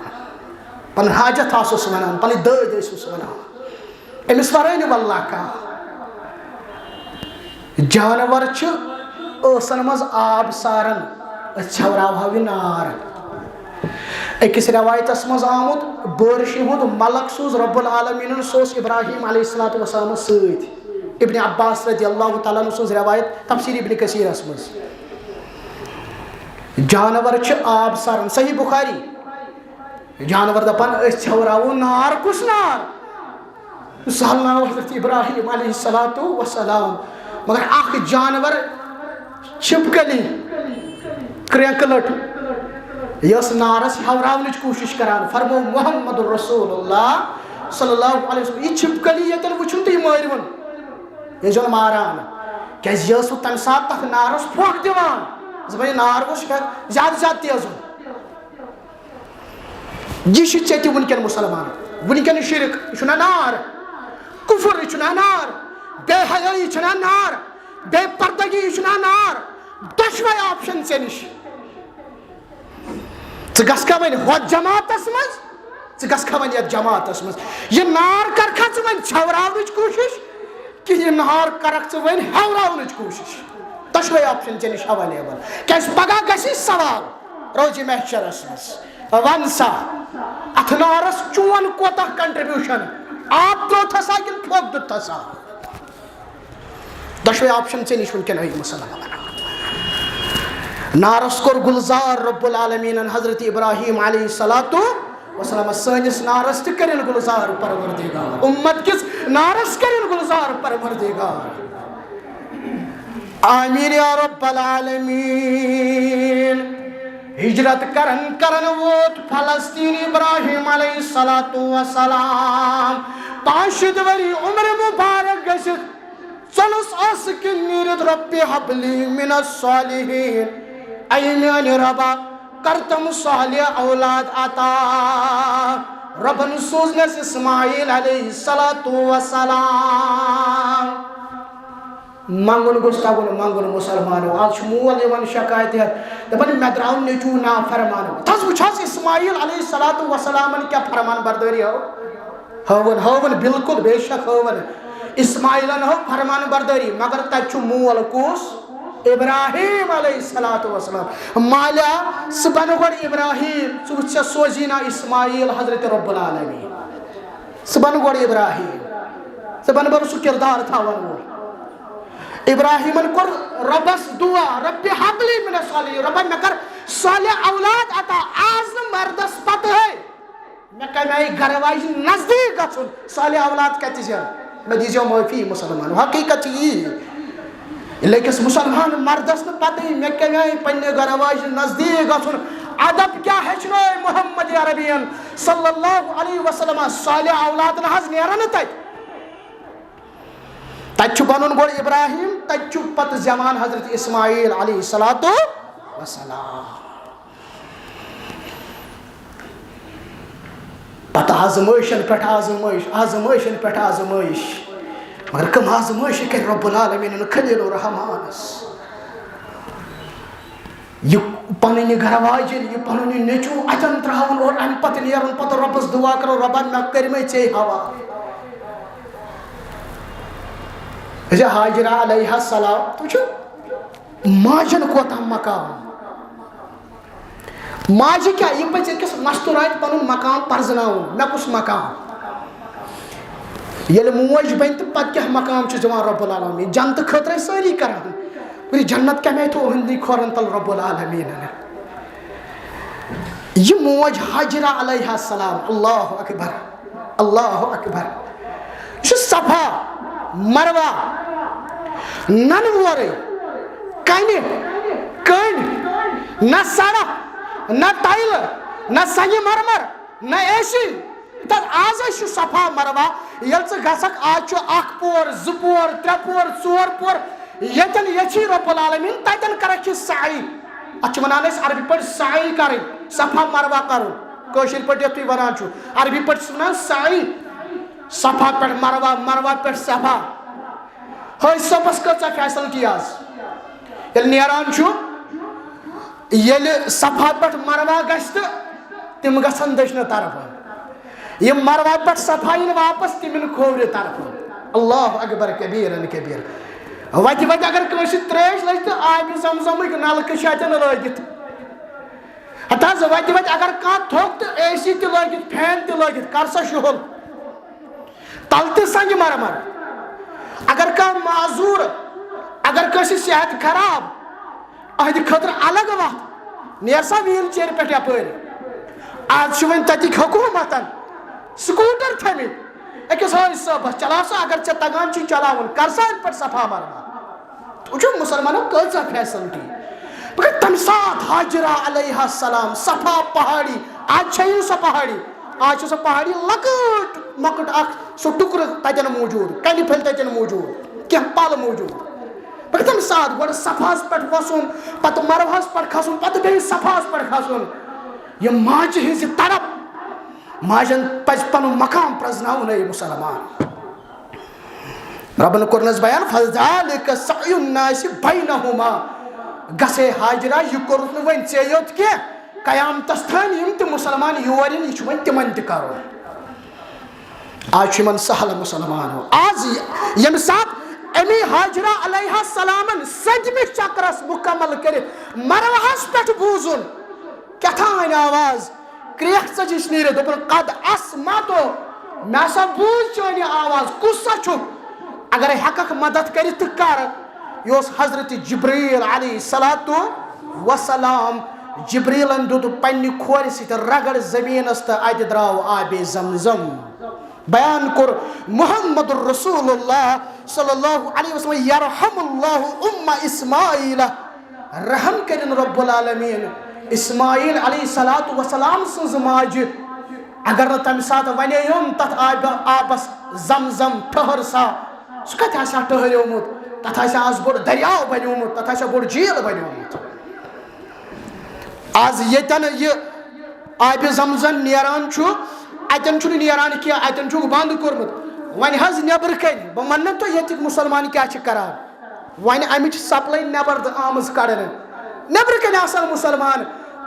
پن حاجت آسوس ونان پن دٲدۍ ٲسِوس ونان أمِس ورٲے نہٕ واللہ کانٛہہ جانور چھِ ٲسن منٛز آب ساران أسۍ چھوراوہو یہِ نار أکِس رٮ۪وایتس منٛز آمُت بٲرشہِ ہُنٛد ملک سوٗز رب العالمیٖنن سُہ اوس ابراہیم علیہ الصلوۃ والسلامس سۭتۍ ابن عباس رضی اللہ تعالیٰ عنہ سٕنٛز رٮ۪وایت تفسیٖر ابن کثیرس منٛز جانور چھِ آب ساران صحیح بخاری جانور دپان أسۍ چھوراوو نار کُس نار زالناو حضرت ابراہیم علیہ الصلوۃ والسلام مگر اکھ جانور چھپکلی کرٛینٛکہٕ لٔٹ یہِ ٲس نارس ہیوراونٕچ کوٗشش کران فرمو محمد رسول اللہ صلی اللہ علیہ وسلم یہِ چھپکلی ییٚتٮ۪ن وٕچھُن تہٕ یہِ مٲرۍوُن یہِ زن ماران کیٛازِ یہِ ٲس تمہِ ساتہٕ تتھ نارس پھۄکھ دِوان دپان یہِ نار گوٚژھ زیادٕ زیادٕ تیزُن یہ چھِ ژےٚ تہِ وٕنکٮ۪ن مُسلمان وٕنکٮ۪ن یہِ شرک یہِ چھُنا نار کُفر یہِ چھُنا نار بے حیٲیی چھُنا نار بے پردگی یہِ چھُنا نار دۄشوے آپشن ژےٚ نِش ژٕ گژھکھا وۄنۍ ہۄتھ جماعتس منٛز ژٕ گژھکھا وۄنۍ یتھ جماعتس منٛز یہِ نار کرکھا ژٕ وۄنۍ چھوراونٕچ کوٗشش کہِ یہِ نار کرکھ ژٕ وۄنۍ ہیوراونٕچ کوٗشش دۄشوے آپشن ژےٚ نِش ایویلیبل کیٛازِ پگاہ گژھی سوال روزِ محشرس منٛز ون سا اتھ نارس چون کوتاہ کنٹربیوشن آپ تروتھسا کِنہٕ پھۄکھ دِتتھسا دۄشوے آپشن ژےٚ نِش وٕنکٮ۪ن أے مسلمان نارس کوٚر گُلزار رب العالمیٖنن حضرت ابراہیم علیہ الصلوۃ والسلام سٲنِس نارس تہِ کٔرِن گُلزار پروردگار اُمت کِس نارس کٔرِن گُلزار پروردگار آمیٖن یا رب العالمیٖن ہجرت کرن ووت فلسطین ابراہیم علیہ الصلوۃ والسلام 65 ؤری عمر مبارک گٔژھِتھ ژۄلُس آسہٕ کِنۍ نیٖرِتھ رۄبِ حبلی من الصالحین اے میانہِ ربا کر تم صالح اولاد عطا ربن سوزنس اسماعیل علیہ الصلوۃ والسلام منگن گوٚژھ تگُن منگُن مسلمانو آز چھُ مول یِوان شکایت ہٮ۪تھ دپان مےٚ درٛاو نیٚچوٗ نافرمان تھز وٕچھ حظ اسماعیل علیہ الصلوۃ والسلامن کیٛاہ فرمان بردٲری ہٲوٕن بالکل بے شک ہٲوٕن اسماعیلن ہٲو فرمان بردٲری مگر تتہِ چھُ مول کُس ابراہیم علیہ الصلوۃ والسلام مالیہ ژٕ بنہٕ گۄڈٕ ابراہیم ژٕ وٕچھ ژےٚ سوزی نا اسماعیل حضرت رب العالمیٖن ژٕ بنہٕ گۄڈٕ ابراہیم ژٕ بنہٕ گۄڈٕ سُہ کردار تھاون وول ابراہیمن کوٚر رۄبس دعا ربِ حبلی من الصالحین رۄبا مےٚ کر صالح اولاد عطا آز نہٕ مردس پتہٕ مےٚ کمہِ گرٕ واجہِ نزدیٖک گژھُن صالح اولاد کتہِ زینہٕ مےٚ دیٖزیو معٲفی مسلمان حقیٖقت چھِ یی ییٚلہِ أکِس مُسلمان مردس نہٕ پتہٕ مےٚ کمہِ آیہِ پننہِ گرٕ واجہِ نزدیٖک گژھُن ادب کیٛاہ ہیٚچھنٲے محمد عربین صلی اللہ علیہ وسلم صالح اولاد نہ حظ نیرن نہٕ تتہِ تتہِ چھُ بنُن گۄڈٕ ابراہیم تتہِ چھُ پتہٕ زیوان حضرت اسماعیل علیہ الصلوۃ والسلام پتہٕ آزمٲیشن پٮ۪ٹھ آزمٲیشن پٮ۪ٹھ آزمٲیش مگر کم آزمٲیش کرِ رب العالمیٖنن خلیل الرحمانس یہ پنٕنۍ گرٕ واجٮ۪ن یہ پنُن یہِ نیٚچوٗ اتٮ۪ن تراوُن اور امہِ پتہٕ نیرُن پتہٕ رۄبس دعا کرو رۄبا مےٚ کٔرۍ ژےٚ حوالہٕ حاجرہ علیہ السلام تو چھو ماجن کوتاہ مقام ماجہِ کیٛاہ یہِ پَزِ أکِس مستوٗراتہِ پنُن مقام پرزناوُن مےٚ کُس مقام یل موج بن تو پتہ کیا مقام دِوان رب العالمین جنت خٲطرٕ سٲری کران پھر جنت کمے تھو ہندی کھورن تل رب العالمین یہ موج حاجرہ علیہ السلام اللہ اکبر اللہ اکبر یہ صفا مروہ نن ورے کنہ کنڈ نہ سڑک نہ ٹائل نہ سنگہ مرمر نہ اے سی تر آز صفا مروہ یل ژٕ گژھکھ آج اکھ پور زٕ پور ترٛےٚ پور ژور پور یتن یچھی رب العالمین تتن کرکھ یہ سعی اتھ ونان عربی پہ سعی کریں صفا مروہ کرن کٲشِر پٲٹھۍ یتھ تُہۍ ونان چھو عربی پٲٹھۍ چھِ ونان سعی صفا پہ مروہ مروہ پہ صفا حٲجی صٲبس کۭژاہ فیسلٹی آز ییٚلہِ نیران چھُ ییٚلہِ صفا پہ مروہ گژھِ تہٕ تِم گژھن دٔچھنہِ طرفہٕ یِم مروہ پہ صفا یِن واپس تِم یِن کھوورِ طرفہٕ اللہ اکبر کبیرن کبیر وتہِ وتہِ اگر کٲنٛسہِ ترٛیش لٔج تہٕ آبِ زمزمٕکۍ نلکہٕ چھِ اتٮ۪ن لٲگِتھ ہتہٕ حظ وتہِ وتہِ اگر کانٛہہ تھوٚک تہٕ اے سی تہِ لٲگِتھ فین تہِ لٲگِتھ کر سا شُہُل تل تہِ سنگہِ مرمر اگر کانٛہہ معذوٗر اگر کٲنٛسہِ صحت خراب أہنٛدِ خٲطرٕ الگ وتھ نیر سا ویٖل چیرِ پٮ۪ٹھ یپٲرۍ آز چھِ وۄنۍ تتِکۍ حکوٗمتن سکوٗٹر تھٲمٕتۍ أکِس حٲجی صٲبس چلاو سا اگر ژےٚ تگان چھُے چلاوُن کر سا اتھ پٮ۪ٹھ صفا مروہ وٕچھو مُسلمانو کۭژاہ فیسلٹی مگر تمہِ ساتہٕ حاجرہ علیہ السلام صفا پہاڑی آج چھےٚ سۄ پہاڑی آج چھِ سۄ پہاڑی لۄکٕٹ مۄکٕٹ اکھ سُہ ٹُکرٕ تتٮ۪ن موٗجوٗد کنہِ پھٔلۍ تتٮ۪ن موٗجوٗد کینٛہہ پل موٗجوٗد مگر تمہِ ساتہٕ گۄڈٕ صفاہس پٮ۪ٹھ وسُن پتہٕ مروہس پٮ۪ٹھ کھسُن پتہٕ بیٚیہِ صفاہس پٮ۪ٹھ کھسُن یہِ ماجہِ ہٕنٛزِ طرف ماجن پزِ پنُن مقام پرزناوُن اے مُسلمان ربن کوٚرنس بیان فذالک سعی الناس بینہما گژھے حاجرہ یہ کوٚرُتھ نہٕ وۄنۍ ژےٚ یوت کینٛہہ قیامتس تام یِم تہِ مُسلمان یور یِن یہِ چھُ وۄنۍ تِمن تہِ کرُن آج چھُ یِمن سہل مُسلمانو آز ییٚمہِ ساتہٕ امی حاجرہ علیہ السلامن 7مہِ چکرس مکمل کٔرِتھ مروہس پٮ۪ٹھ بوٗزُن کیٛاہ آواز کریکھ ژجِس نیٖرِتھ دوٚپُن قد اسمعتو مےٚ ہسا بوٗز چٲنۍ آواز کُس سا چھُکھ اگر ہیٚککھ مدد کٔرِتھ تہٕ کر یہِ اوس حضرت جبریٖل علیہ صلاتُ وسلام جبریٖلن دیُت پننہِ کھورِ سۭتۍ رگڑ زمیٖنس تہٕ اتہِ درٛاو آبِ زمزم بیان کوٚر محمد رسول اللہ صلی اللہ علیہ وسلم یرحم اللہ ام اسماعیل رحم کٔرِنۍ رب العالمین اسماعیل علیہ صلاتُ وسلام سٕنٛز ماجہِ اگر نہٕ تمہِ ساتہٕ ونے تتھ آبس زمزم ٹھہر سا سُہ کتہِ آسہِ ہا ٹھہریومُت تتھ آسہِ ہا آز بوٚڑ دریاو بنیومُت تتھ آسہِ ہا بوٚڑ جیٖل بنیومُت آز ییٚتٮ۪ن یہِ آبِ زمزم نیران چھُ اتٮ۪ن چھُنہٕ نیران کینٛہہ اتٮ۪ن چھُکھ بنٛد کوٚرمُت وۄنۍ حظ نیٚبرٕ کَنۍ بہٕ ونہٕ نہٕ تۄہہِ ییٚتِکۍ مُسلمان کیٛاہ چھِ کران وۄنۍ امِچ سپلاے نیٚبر آمٕژ کڑنہٕ نیٚبرٕ کَنۍ آسان مُسلمان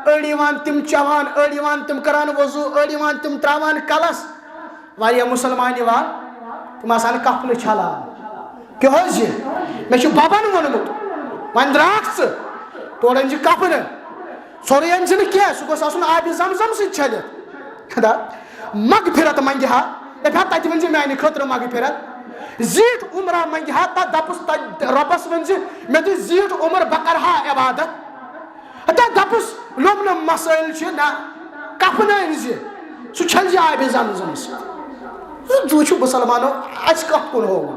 أڑۍ یِوان تِم چٮ۪وان أڑۍ یِوان تِم کران وضوٗ أڑۍ یِوان تِم تراوان کلس واریاہ مُسلمان یِوان تِم آسان کپنہٕ چھلان کیٛاہ حظ یہِ مےٚ چھُ ببن ووٚنمُت وۄنۍ درٛاکھ ژٕ تورٕ أنۍ زِ کپنہٕ ژھورُے أنۍ زِ نہٕ کینٛہہ سُہ گوٚژھ آسُن آبِ زمزم سۭتۍ چھٔلِتھ خدا مغفرت منگہِ ہا دپہِ ہا تتہِ ؤنۍ زِ میانہِ خٲطرٕ مغفرت زیٖٹھ عمرہ منگہِ ہا تتھ دپُس تتہِ رۄبس ؤنۍ زِ مےٚ دِ زیٖٹھ عمر بہٕ کرٕ ہا عبادت ہتہٕ دپُس لوٚبنہٕ مسٲیل چھِ نہ کفنہٕ أنۍ زِ سُہ چھٔلۍ زِ آبِ زمزم سۭتۍ وٕچھِو مُسلمانو اَسہِ کتھ کُن ہووُن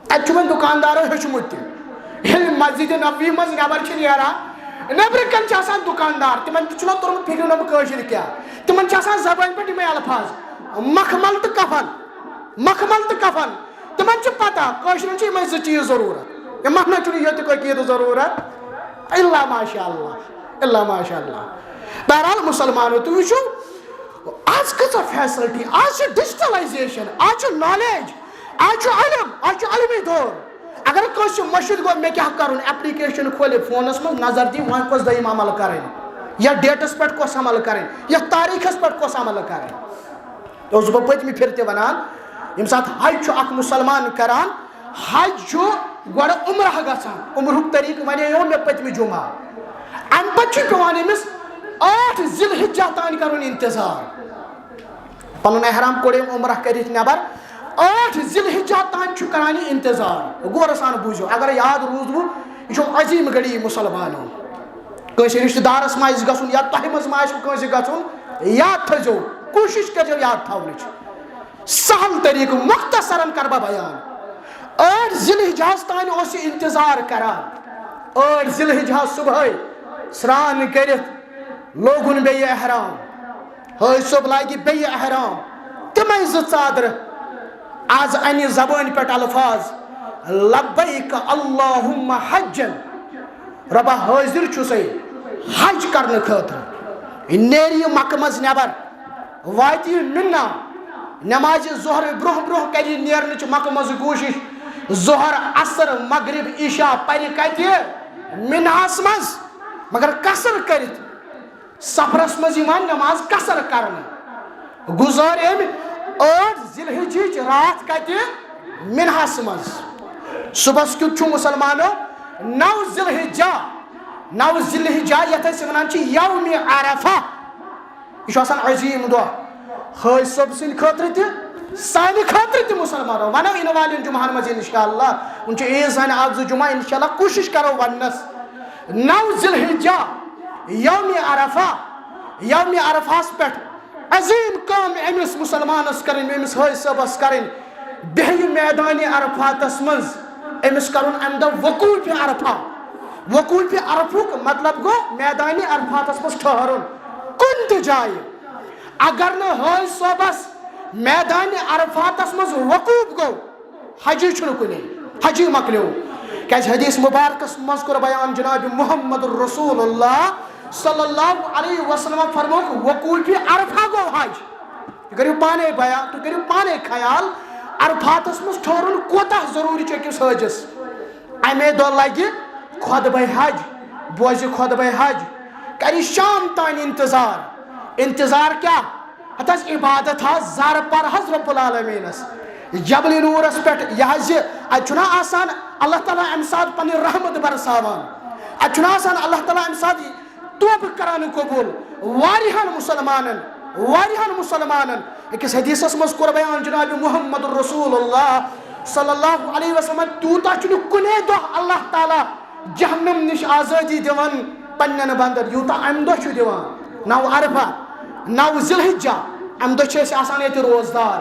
اتہِ چھُ وۄنۍ دُکاندارو ہیوٚچھمُت تہِ ییٚلہِ مسجدِ نبوی منٛز نٮ۪بر چھِ نیران نیٚبرٕ کَنۍ چھِ آسان دُکاندار تِمن تہِ چھُنہ توٚرمُت فِکرِ نۄم کٲشِر کیٛاہ تِمن چھِ آسان زبٲنۍ پٮ۪ٹھ یِمے الفاظ مخمل تہٕ کفن مخمل تہٕ کفن تِمن چھِ پتہ کٲشرٮ۪ن چھِ یِمے 2 چیٖز ضروٗرت یِمن نہ چھُنہٕ یوتُک عقیٖدٕ ضروٗرت اللہ ماشاء اللہ اللہ ماشاء اللہ بہرحال مُسلمانو تُہۍ وٕچھِو آز کۭژاہ فیسلٹی آز چھِ ڈِجٹلایزیشن آز چھُ نالیج آز چھُ علم آز چھُ علمی دور اگر کٲنٛسہِ مٔشِد گوٚو مےٚ کیٛاہ کرُن ایپلِکیشن کھولہِ فونس منٛز نظر دی وۄنۍ کۄس دوٚیِم عمل کرٕنۍ یتھ ڈیٹس پٮ۪ٹھ کۄس عمل کرٕنۍ یتھ تٲریٖخس پٮ۪ٹھ کۄس عمل کرٕنۍ اوسُس بہٕ پٔتمہِ پھِرِ تہِ ونان ییٚمہِ ساتہٕ حج چھُ اکھ مُسلمان کران حج چھُ گۄڈٕ عمرہ گژھان عمرہُک طریٖقہٕ ونے مےٚ پٔتمہِ جمعہ امہِ پتہٕ چھُ پیٚوان أمِس 8 ذی الحجہ تانۍ کرُن انتظار پنُن احرام کوٚڑ أمۍ عمرہ کٔرِتھ نٮ۪بر 8 ذی الحجہ تان چھُ کران یہِ انتظار. غور سان بوٗزِو اگر یاد روٗدوٕ یہِ چھُ عظیٖم گھڑی مُسلمانو. کٲنٛسہِ رِشتہٕ دارس ما آسہِ گژھُن یا تۄہہِ منٛز ما آسہِ کٲنٛسہِ گژھُن یاد تھٲیزیو کوٗشِش کٔرۍزیو یاد تھاونٕچ. سہل طریٖقہٕ مختصرن کرٕ بہٕ بیان. 8 ذی الحجہس تانۍ اوس یہِ انتظار کران. 8 ذی الحجہ صبحٲے سرٛان کٔرِتھ لوگُن بیٚیہِ احرام. حٲج صٲب لاگہِ بیٚیہِ احرام تِمے 2 ژادرٕ. آز انہِ زبٲنۍ پٮ۪ٹھ الفاظ لبیک اللہُم حجن. رۄبا حٲضِر چھُسے حج کرنہٕ خٲطرٕ. نیرِ یہِ مکہٕ منٛز نٮ۪بر واتہِ یہِ مِنا نٮ۪مازِ ظہر برونٛہہ برونٛہہ کرِ یہِ نیرنٕچ مکہٕ منٛز کوٗشِش. ظہر عصر مغرب عشاء پرِ کتہِ مِناہس منٛز مگر قصر کٔرِتھ. سفرس منٛز یِوان نٮ۪ماز قصر کرنہٕ. گُزٲر أمۍ 8 ذی الحجٕچ راتھ کتہِ مِناہس منٛز. صبحس کیُتھ چھُ مُسلمانو 9 ذی الحجہ. 9 ذی الحجہ یتھ أسۍ ونان چھِ یومِ عرفہ. یہِ چھُ آسان عظیٖم دۄہ حٲج صٲب سٕنٛدِ خٲطرٕ تہِ سانہِ خٲطرٕ تہِ مُسلمانو. ونو یِنہٕ والٮ۪ن جُمعہن منٛز اِنشاءاللہ. وۄنۍ چھُ عیٖذ ہن 1-2 جُمعہ اِنشاءاللہ کوٗشِش کرو وننس. 9 ذی الحجہ یومِ عرفہ. یومِ عرفہس پٮ۪ٹھ عظیٖم کٲم أمِس مُسلمانس کرٕنۍ أمِس حٲج صٲبس کرٕنۍ. بیٚہہِ میدانِ عرفاتس منٛز أمِس کرُن امہِ دۄہ وقوٗفِ عرفہ. وقوٗفِ عرفُک مطلب گوٚو میدانِ عرفاتس منٛز ٹھہرُن کُنہِ تہِ جایہِ. اگر نہٕ حٲج صٲبس میدانِ عرفاتس منٛز وقوٗف گوٚو حجی چھُنہٕ کُنے. حجی مۄکلیو. کیازِ حدیث مُبارکس منٛز کوٚر بیان جناب محمد رسول اللہ صلی اللہ علیہ وسلم فرمووُکھ وقوٗفِ عرفہ گوٚو حج. تُہۍ کٔرِو پانے بیان تُہۍ کٔرِو پانے خیال عرفاتس منٛز ٹھہرُن کوتاہ ضروٗری چھُ أکِس حٲجِس. امے دۄہ لگہِ خۄطبہ حج بوزِ خۄطبہ حج کرِ شام تانۍ انتظار. انتظار کیٛاہ اتھ حظ عبادت حظ زارٕ پر حظ رۄب العالمیٖنس. جبلِ نوٗرس پٮ۪ٹھ یہِ حظ یہِ اتہِ چھُنہ آسان اللہ تعالیٰ امہِ ساتہٕ پنٕنۍ رحمت برساوان. اتہِ چھُنہ آسان اللہ تعالیٰ امہِ ساتہٕ توبہٕ کران قبوٗل واریاہن مُسلمانن. أکِس حدیثس منٛز کوٚر بیان جناب محمد رسول اللہ صلی اللہ علیہ وسلم تیوٗتاہ چھُنہٕ کُنے دۄہ اللہ تعالیٰ جہنم نِش آزٲدی دِوان پننٮ۪ن بندن یوٗتاہ امہِ دۄہ چھُ دِوان. 9 عرفہ 9 ذی الحجہ امہِ دۄہ چھِ أسۍ آسان ییٚتہِ روزدار.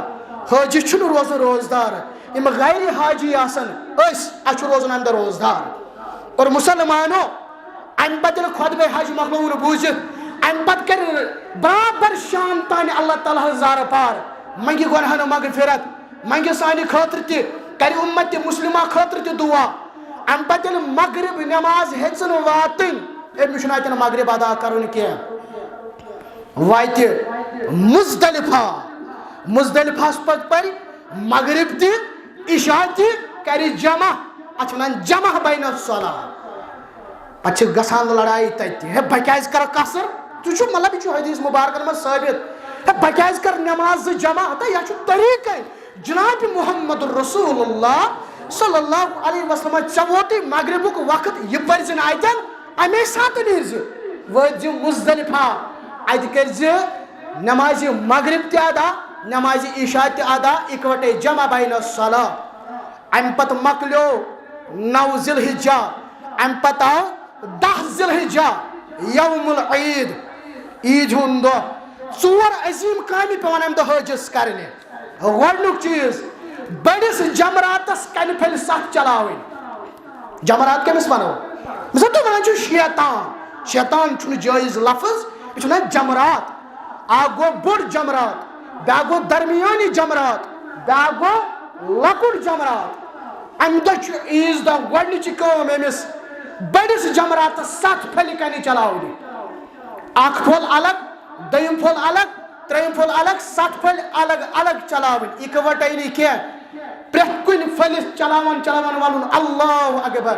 حٲجی چھُنہٕ روزُن روزدار. یِم غیر حاجی آسان أسۍ اَسہِ چھُ روزُن امہِ دۄہ روزدار. اور مُسلمانو امہِ پتہٕ ییٚلہِ خۄطبہ حج مۄکلووُن بوٗزِتھ امہِ پتہٕ کرِ برابر شام تانۍ اللہ تعالیٰ ہس زارٕ پار. منگہِ گۄنہن مغفرت منگہِ سانہِ خٲطرٕ تہِ کرِ اُمتِ مُسلمہ خٲطرٕ تہِ دُعا. امہِ پتہٕ ییٚلہِ مغرب نٮ۪ماز ہیٚژٕن واتٕنۍ أمِس چھُنہٕ اتٮ۪ن مغرب ادا کرُن کینٛہہ. واتہِ مُزدلفہ. مُزدلفہس پتہٕ پرِ مغرب تہِ عشاء تہِ کرِ جمع. اتھ چھِ ونان جمع بین الصلاۃ. پتہٕ چھِ گژھان لڑایہِ تتہِ ہے بہٕ کیازِ کرٕ قصر. ژٕ چھُکھ مطلب یہِ چھُ حدیث مُبارکن منٛز ثٲبت ہے بہٕ کیازِ کرٕ نٮ۪ماز 2 جمع. تہٕ یہِ چھُ طریٖقے جناب محمد رسول اللہ صلی اللہ علیہ وسلم ژےٚ ووتُے مغربُک وقت یہِ پٔرۍ زِ نہٕ اتٮ۪ن امے ساتہٕ نیرزِ وٲتۍ زِ مُزدلفہ. اتہِ کٔرۍ زِ نٮ۪مازِ مغرب تہِ ادا نٮ۪مازِ عشاء تہِ ادا اِکوٹے جمع بین الصلاۃ. امہِ پتہٕ مۄکلیو 9 ذی الحجہ. امہِ پتہٕ آو 10 ذی الحجہ یوم العید عیٖد ہُنٛد دۄہ. 4 عظیٖم کامہِ پیٚوان امہِ دۄہ حٲجِس کرنہِ. گۄڈنیُک چیٖز بٔڑِس جمراتس کنہِ پھٔلۍ 7 چلاوٕنۍ. جمرات کٔمِس ونو مثال تُہۍ ونان چھِو شیطان. شیطان چھُنہٕ جٲیز لفظ یہِ چھُ ونان جمرات. اکھ گوٚو بوٚڑ جمرات بیٛاکھ گوٚو درمیٲنی جمرات بیٛاکھ گوٚو لۄکُٹ جمرات. امہِ دۄہ چھُ عیٖذ دۄہ گۄڈنِچہِ کٲم أمِس بٔڑِس جمراتس 7 پھٔلہِ کنہِ چلاونہِ. اکھ پھوٚل الگ دوٚیِم پھوٚل الگ ترٛیٚیِم پھوٚل الگ 7 پھٔلۍ الگ الگ چلاوٕنۍ اِکوٹے نہٕ کینٛہہ. پرٛٮ۪تھ کُنہِ پھٔلِس چلاوان چلاوان ونُن اللہ اکبر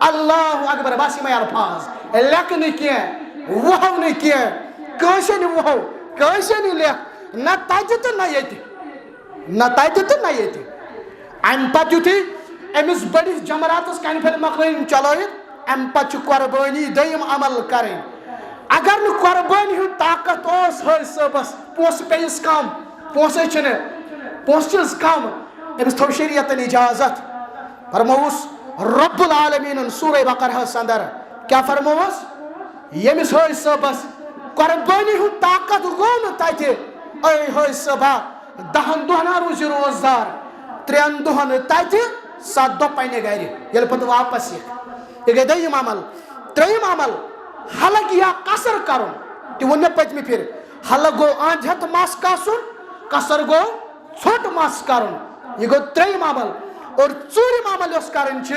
اللہ اکبر. بس یِمے الفاظ لیکھٕ نہٕ کینٛہہ وُہو نہٕ کینٛہہ کٲنٛسے نہٕ وُہو کٲنٛسے نہٕ لیکھ نہ تتہِ تہٕ نہ ییٚتہِ نہ تتہِ تہٕ نہ ییٚتہِ. امہِ پتہٕ یُتھُے أمِس بٔڑِس جمراتس کنہِ پھٔلۍ مۄکلٲیِن چلٲیِتھ امہِ پتہٕ چھِ قۄربٲنی دوٚیِم عمل کرٕنۍ. اگر نہٕ قۄربٲنی ہُنٛد طاقت اوس حٲج صٲبس پونٛسہٕ پیٚیِس کم پونٛسے چھِنہٕ پونٛسہٕ چھِس کم أمس تو شریعت اجازت فرموس رب العالمین سورہ بقرہ اندر کیا فرموس یمس ہوئی صبس قربانی ہوں طاقت گون تاتے اے ہوئی صبح 10 دہن روزی روزدار 3 دہن تاتے 7 دہ پنے گھر یل پتہ واپس یہ گئی دیم عمل تریم عمل حلق یا قصر کرن تہ ون پتمہ پھر حلق گو آنج ہتھ مس کاسن قصر گو ژھوٹ مس کرن یہ گو تریم عمل اور ژوٗرِم عمل یۄس کرن چھ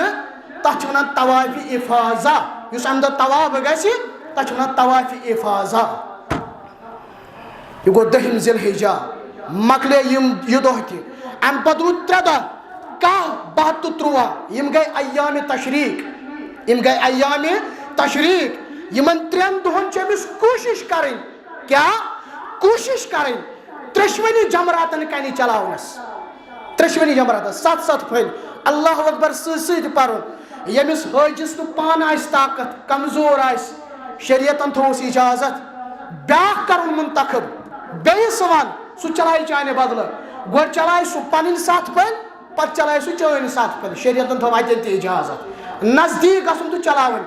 تتھ چھ ونان طواف افاظہ یس ام دہ طواف گژھِ تتھ چھ ونان طواف افاظہ یہ گو 10 ذی الحجہ مکلے یہ دہ تہ ام پتہ روٗد 3 دہ 10 12 تہٕ 13 یم گئی ایام تشریق یم گئی ایام تشریق یمن 3 دہن چھ امس کوشش کرن کیا کوشش کرن ترشونی جمراتن کنی چلاونس ترشونی جمرات 7 پھل اللہ اکبر ست پرن یمس حاجس نو پان آس طاقت کمزور آس شریعتن تھوس اجازت بیاکھ کرن منتخب بیس ون سہ چلائے چانہ بدل گۄڈٕ چلائے سہ پنن 7 پھل پتہ چلائے سہ چٲنۍ 7 پھل شریعتن تھو اتٮ۪ن تہِ اجازت نزدیک گژھُن تہٕ چلاوٕنۍ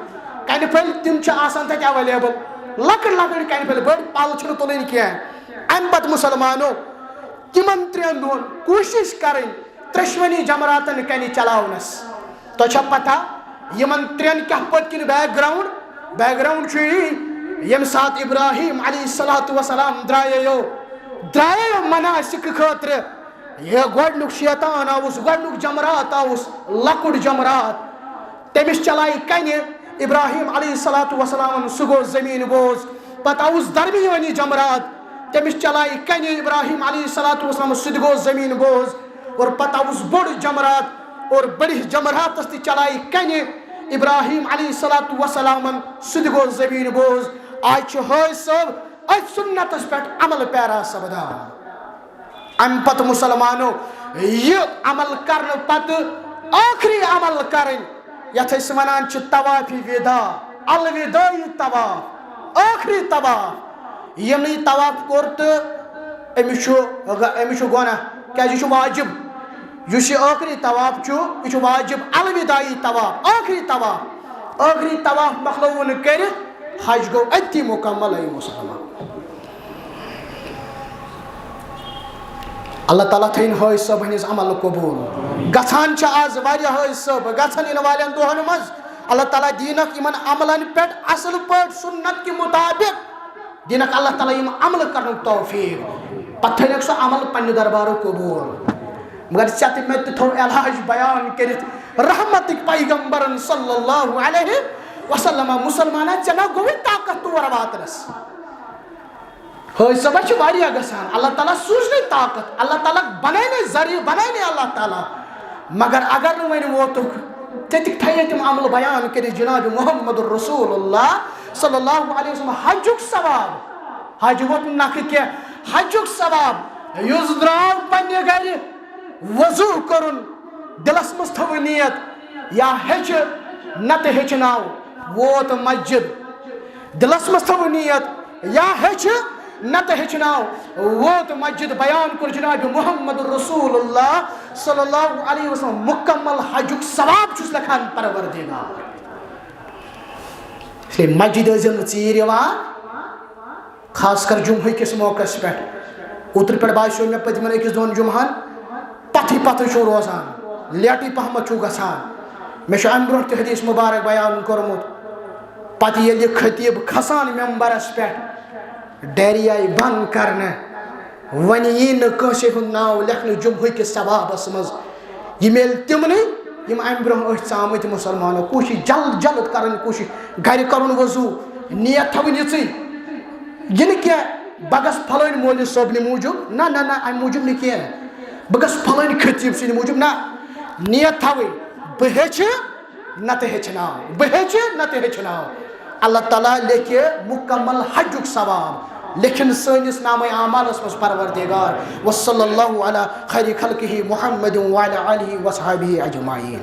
کنہِ پھلۍ تِم چھِ آسان تتہِ ایویلیبل لۄکٕٹۍ لۄکٕٹۍ کنہِ پھلۍ بٔڑۍ پل چھِنہٕ تُلٕنۍ کینٛہہ امہِ پتہٕ مُسلمانو تمن 3 دۄہن کوشش کرٕنۍ ترشونی جمراتن کنہِ چلاونس تو چھا پتہ یمن 3 کیا پٔتۍ کِنۍ بیک گراؤنڈ چھُ یی ییٚمہِ ساتہٕ ابراہیم علیہ الصلوۃ والسلام درایو مناسک خٲطرٕ یہ گۄڈنیُک شیطان آوُس گۄڈنیُک جمرات آوُس لۄکُٹ جمرات تٔمِس چلایہِ کنہِ ابراہیم علیہ الصلوۃ والسلام سُہ گوٚو زمیٖن بوز پتہٕ آوُس درمیٲنی جمرات تٔمِس چلایہِ کنہِ ابراہیم علیہ الصلوۃ والسلام سُہ تہِ گوٚو زمیٖن بوز اور پتہٕ آوُس بوٚڑ جمرات اور بٔڑِس جمراتس تہِ چلایہِ کنہِ ابراہیم علیہ الصلوۃ والسلام سُہ تہِ گوٚو زمیٖن بوز آج چھُ حٲج صٲب أتھۍ سُنتس پٮ۪ٹھ عمل پیرا سپدان امہِ پتہٕ مُسلمانو یہِ عمل کرنہٕ پتہٕ ٲخری عمل کرٕنۍ یتھ أسۍ ونان چھِ طواف وداع الوداعی طواف ٲخری طواف ییٚمۍ نہٕ یہِ طواف کوٚر تہٕ أمِس چھُ گۄناہ کیازِ یہِ چھُ واجب یُس یہِ ٲخری طواف چھُ یہِ چھُ واجب الوداعی طواف ٲخری طواف مۄکلووُن نہٕ کٔرِتھ حج گوٚو أتی مُکمل اے مُسلمان اللہ تعالیٰ تھٲیِن حٲج صٲب ہٕنٛدِس عمل قبوٗل گژھان چھِ آز واریاہ حٲج صٲب گژھن یِنہٕ والٮ۪ن دۄہن منٛز اللہ تعالیٰ دیٖنکھ یِمن عملن پٮ۪ٹھ اصل پٲٹھۍ سُنت کہِ مُطابق دیٖنکھ اللہ تعالیٰ یِم عمل کرنُک توفیٖق پتہٕ تھٲینکھ سُہ عمل پننہِ دربارُک قبوٗل مگر ژےٚ تہٕ مےٚ تہِ تھوٚو علاج بیان کٔرِتھ رحمتٕکۍ پیغمبرن صلی اللہ علیہ وسلم مُسلمانا ژےٚ نا گوٚوُے طاقت تور واتنس حٲج صٲبس چھِ واریاہ گژھان اللہ تعالیٰ سوٗزنٕے طاقت اللہ تعالیٰ بناونے ذریعہ بناونے اللہ تعالیٰ مگر اگر نہٕ وۄنۍ ووتُکھ تتِکۍ تھایے تِم عمل بیان کٔرِتھ جناب محمد رسول اللہ صلی اللہ علیہ وسلم حجُک ثواب حج ووت نہٕ نکھٕ کینٛہہ حجُک ثواب یُس درٛاو پننہِ گرِ وضوٗ کوٚرُن دلس منٛز تھٲو نیت یا ہیٚچھِ نتہٕ ہیٚچھناو ووت مسجد دلس منٛز تھٲو نیت یا ہیٚچھِ نتہٕ ہیٚچھناو ووت مسجد بیان کوٚر جناب محمد رسول اللہ صلی اللہ علیہ وسلم مکمل حجُک ثواب چھُس لیکھان پروردگار اس لیے مسجد ٲسۍزیو نہٕ ژیٖرۍ یِوان خاص کر جمعہ کِس موقعس پٮ۪ٹھ اوترٕ پٮ۪ٹھ باسیو مےٚ پٔتمٮ۪ن 1-2 جمعہن پتھٕے چھُو روزان لیٹٕے پہمتھ چھُو گژھان مےٚ چھُ امہِ برونٛٹھ تہِ حدیث مُبارک بیان کوٚرمُت پتہٕ ییٚلہِ یہِ خطیٖب کھسان ممبرس پٮ۪ٹھ ڈیری آیہِ بنٛد کرنہٕ وۄنۍ یی نہٕ کٲنٛسہِ ہُنٛد ناو لیکھنہٕ جمعہ کِس ثوابس منٛز یہِ میلہِ تِمنٕے یِم امہِ برونٛہہ ٲسۍ ژامٕتۍ مُسلمانو کوٗشِش جلد کرٕنۍ کوٗشِش گرِ کرُن وضوٗ نیت تھاوٕنۍ یِژٕے یہِ نہٕ کینٛہہ بہٕ گژھٕ فلٲنۍ مولوی صٲبنہِ موٗجوٗب نہ امہِ موٗجوٗب نہٕ کینٛہہ بہٕ گژھٕ فلٲنۍ خطیٖب سٕنٛدِ موٗجوٗب نہ نیت تھاوٕنۍ بہٕ ہیٚچھِ نتہٕ ہیٚچھناو اللہ تعالیٰ لیکھِ مکمل حجُک ثواب لیکھن سٲنِس نامے اعمالس منٛز پروردگار وصلی اللہ علی خیر خلقہ محمد وعلی آلہ وصحبہ اجمعین.